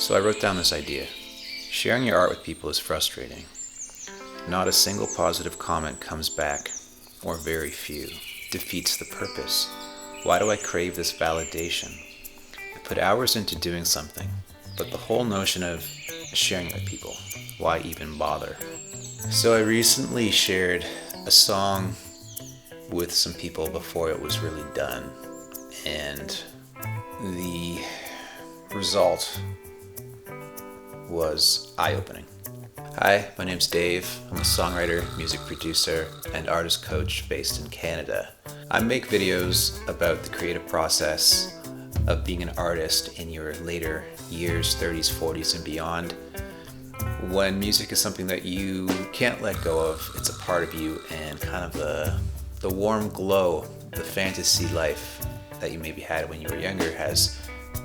So I wrote down this idea. Sharing your art with people is frustrating. Not a single positive comment comes back, or very few. Defeats the purpose. Why do I crave this validation? I put hours into doing something, but the whole notion of sharing it with people, why even bother? So I recently shared a song with some people before it was really done, and the result was eye-opening. Hi, my name's Dave. I'm a songwriter, music producer, and artist coach based in Canada. I make videos about the creative process of being an artist in your later years, 30s, 40s, and beyond. When music is something that you can't let go of, it's a part of you, and kind of the warm glow, the fantasy life that you maybe had when you were younger has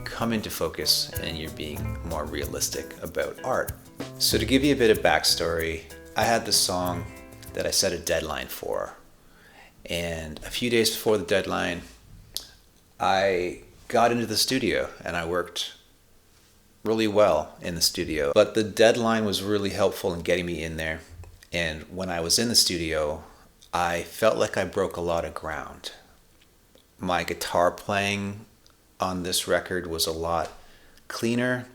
come into focus, and you're being more realistic about art. So to give you a bit of backstory, I had this song that I set a deadline for, and a few days before the deadline I got into the studio and I worked really well in the studio, but the deadline was really helpful in getting me in there. And when I was in the studio, I felt like I broke a lot of ground. My guitar playing on this record was a lot cleaner,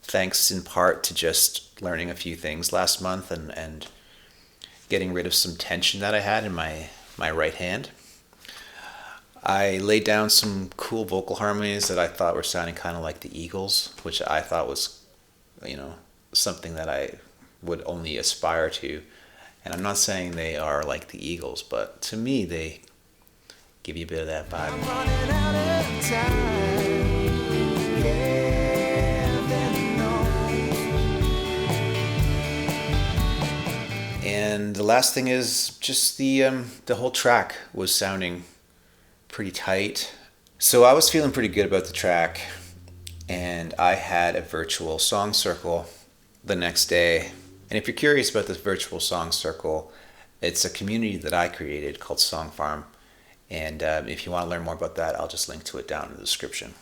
thanks in part to just learning a few things last month and getting rid of some tension that I had in my right hand. I laid down some cool vocal harmonies that I thought were sounding kind of like the Eagles, which I thought was, something that I would only aspire to. And I'm not saying they are like the Eagles, but to me they give you a bit of that vibe. I'm running out of time. And the last thing is just the whole track was sounding pretty tight. So I was feeling pretty good about the track, and I had a virtual song circle the next day. And if you're curious about this virtual song circle, it's a community that I created called Songfarm. And if you want to learn more about that, I'll just link to it down in the description.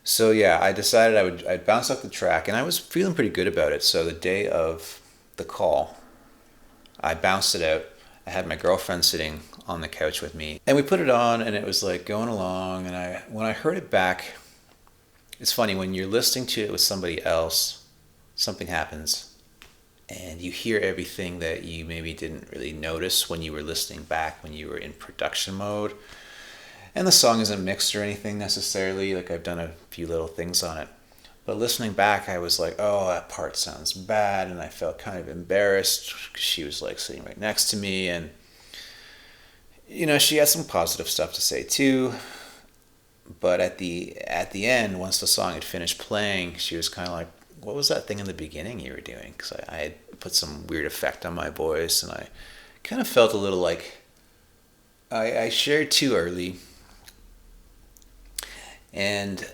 So yeah, I decided I'd bounce up the track, and I was feeling pretty good about it. So the day of the call, I bounced it out. I had my girlfriend sitting on the couch with me, and we put it on, and it was like going along. And when I heard it back, it's funny, when you're listening to it with somebody else, something happens, and you hear everything that you maybe didn't really notice when you were listening back, when you were in production mode. And the song isn't mixed or anything necessarily, like I've done a few little things on it. But listening back, I was like, oh, that part sounds bad, and I felt kind of embarrassed because she was like sitting right next to me, and she had some positive stuff to say too. But at the end, once the song had finished playing, she was kind of like, what was that thing in the beginning you were doing? Because I had put some weird effect on my voice, and I kind of felt a little like I shared too early. And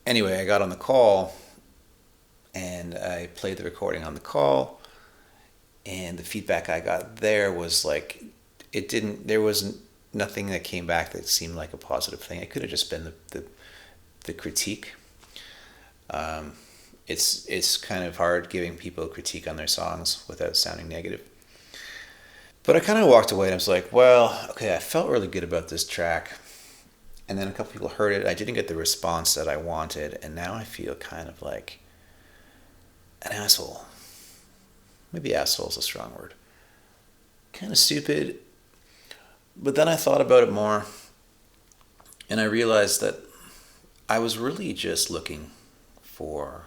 anyway, I got on the call, and I played the recording on the call, and the feedback I got there was like, there wasn't nothing that came back that seemed like a positive thing. It could have just been the critique. It's kind of hard giving people critique on their songs without sounding negative. But I kind of walked away and I was like, well, okay, I felt really good about this track. And then a couple people heard it. I didn't get the response that I wanted. And now I feel kind of like an asshole. Maybe asshole is a strong word. Kind of stupid. But then I thought about it more, and I realized that I was really just looking for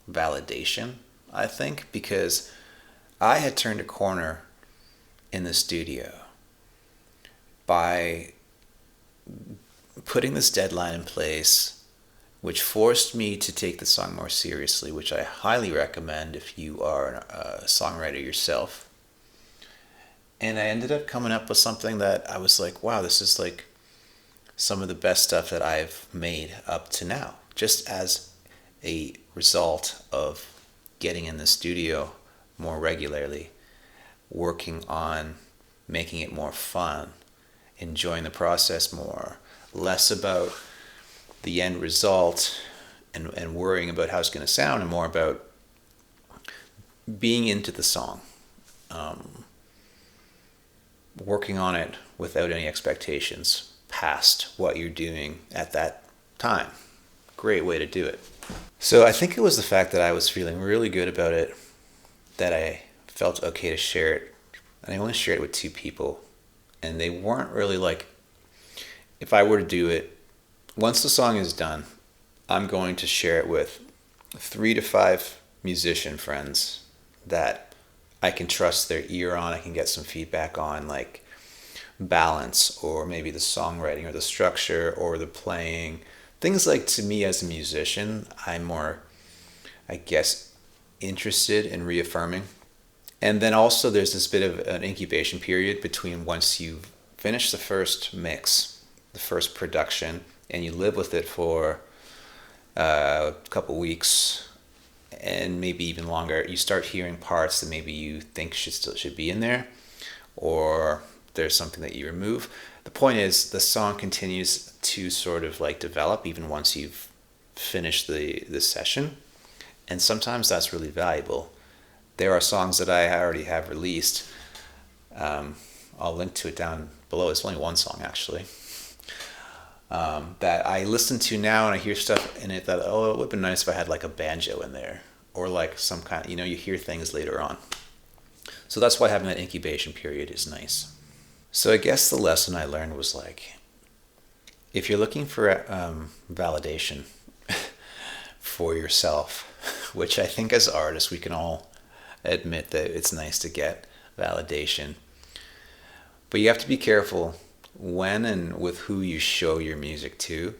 validation, I think, because I had turned a corner in the studio by putting this deadline in place, which forced me to take the song more seriously, which I highly recommend if you are a songwriter yourself. And I ended up coming up with something that I was like, wow, this is like some of the best stuff that I've made up to now, just as a result of getting in the studio more regularly, working on making it more fun, enjoying the process more, less about the end result, and worrying about how it's going to sound, and more about being into the song, working on it without any expectations past what you're doing at that time. Great way to do it. So I think it was the fact that I was feeling really good about it that I felt okay to share it. And I only shared it with 2 people. And they weren't really like, if I were to do it, once the song is done, I'm going to share it with 3 to 5 musician friends that I can trust their ear on. I can get some feedback on, like balance, or maybe the songwriting, or the structure, or the playing. Things like, to me as a musician, I'm more, I guess, interested in reaffirming. And then also there's this bit of an incubation period between once you've finished the first mix, the first production, and you live with it for a couple weeks, and maybe even longer. You start hearing parts that maybe you think should be in there, or there's something that you remove. The point is, the song continues to sort of like develop even once you've finished the session, and sometimes that's really valuable. There are songs that I already have released. I'll link to it down below. It's only one song, actually, that I listen to now, and I hear stuff in it that, oh, it would have been nice if I had like a banjo in there, or like some kind, you hear things later on. So that's why having that incubation period is nice. So I guess the lesson I learned was, like, if you're looking for validation for yourself, which I think as artists we can all admit that it's nice to get validation, but you have to be careful when and with who you show your music to.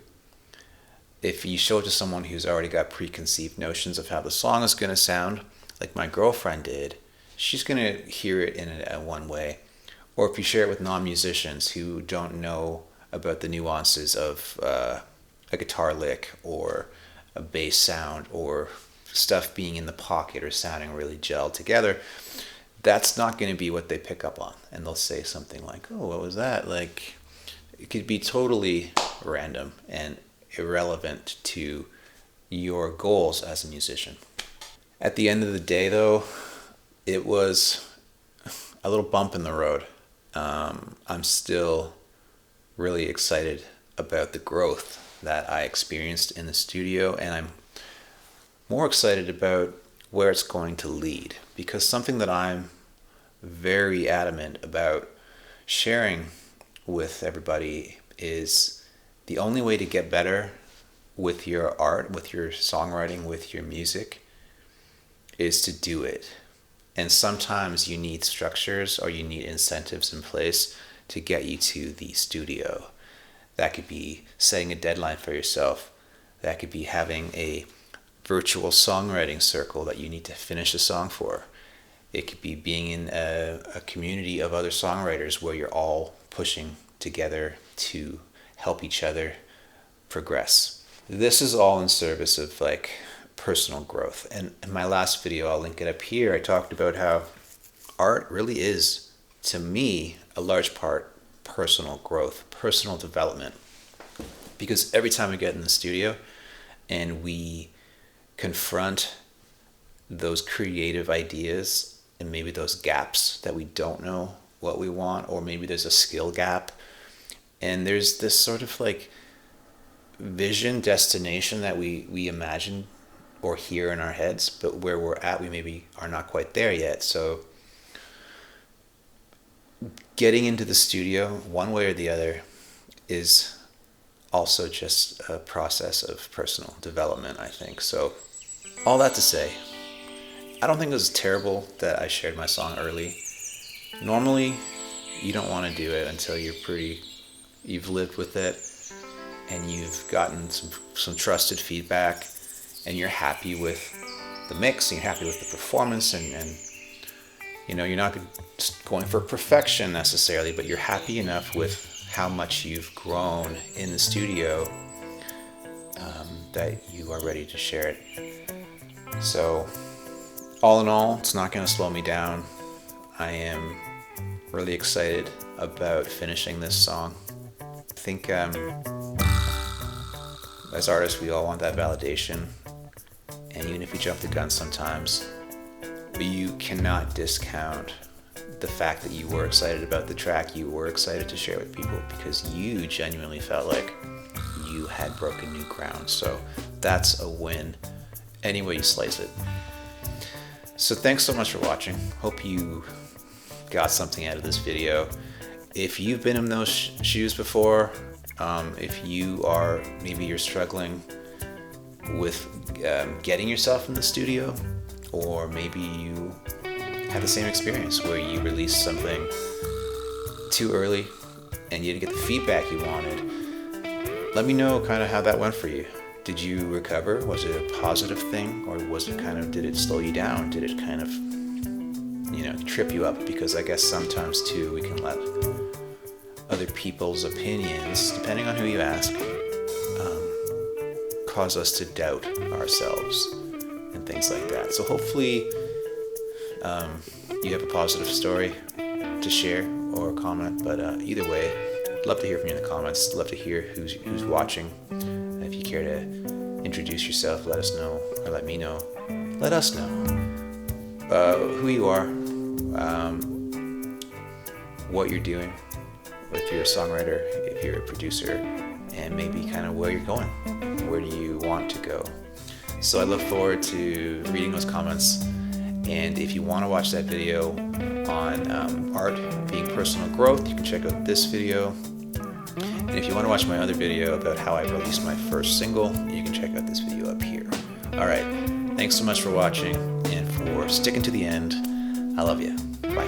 If you show it to someone who's already got preconceived notions of how the song is going to sound, like my girlfriend did, she's going to hear it in a one way. Or if you share it with non-musicians who don't know about the nuances of a guitar lick, or a bass sound, or stuff being in the pocket, or sounding really gelled together, that's not going to be what they pick up on. And they'll say something like, oh, what was that? Like, it could be totally random and irrelevant to your goals as a musician. At the end of the day, though, it was a little bump in the road. I'm still really excited about the growth that I experienced in the studio, and I'm more excited about where it's going to lead, because something that I'm very adamant about sharing with everybody is the only way to get better with your art, with your songwriting, with your music, is to do it. And sometimes you need structures, or you need incentives in place to get you to the studio. That could be setting a deadline for yourself. That could be having a virtual songwriting circle that you need to finish a song for. It could be being in a community of other songwriters where you're all pushing together to help each other progress. This is all in service of, like, personal growth. And in my last video, I'll link it up here, I talked about how art really is, to me, a large part personal growth, personal development. Because every time we get in the studio and we confront those creative ideas, and maybe those gaps that we don't know what we want, or maybe there's a skill gap, and there's this sort of like vision, destination that we imagine or hear in our heads, but where we're at, we maybe are not quite there yet. So getting into the studio, one way or the other, is also just a process of personal development, I think. So all that to say, I don't think it was terrible that I shared my song early. Normally, you don't want to do it until you've lived with it, and you've gotten some trusted feedback, and you're happy with the mix, and you're happy with the performance, and you're not going for perfection necessarily, but you're happy enough with how much you've grown in the studio that you are ready to share it. So all in all, it's not going to slow me down. I am really excited about finishing this song. I think As artists, we all want that validation, and even if we jump the gun sometimes, you cannot discount the fact that you were excited about the track, you were excited to share with people because you genuinely felt like you had broken new ground. So that's a win any way you slice it. So thanks so much for watching. Hope you got something out of this video. If you've been in those shoes before, if maybe you're struggling with getting yourself in the studio, or maybe you had the same experience where you released something too early and you didn't get the feedback you wanted, let me know kind of how that went for you. Did you recover? Was it a positive thing, or was it did it slow you down? Did it kind of, trip you up? Because I guess sometimes too, we can let other people's opinions, depending on who you ask, cause us to doubt ourselves and things like that. So hopefully you have a positive story to share or comment, but either way, I'd love to hear from you in the comments. Love to hear who's watching. And if you care to introduce yourself, let us know, or let me know. Let us know who you are, what you're doing, if you're a songwriter, if you're a producer, and maybe kind of where you're going. Where do you want to go? So I look forward to reading those comments. And if you want to watch that video on art being personal growth, you can check out this video. And if you want to watch my other video about how I released my first single, you can check out this video up here. All right, thanks so much for watching and for sticking to the end. I love you. Bye.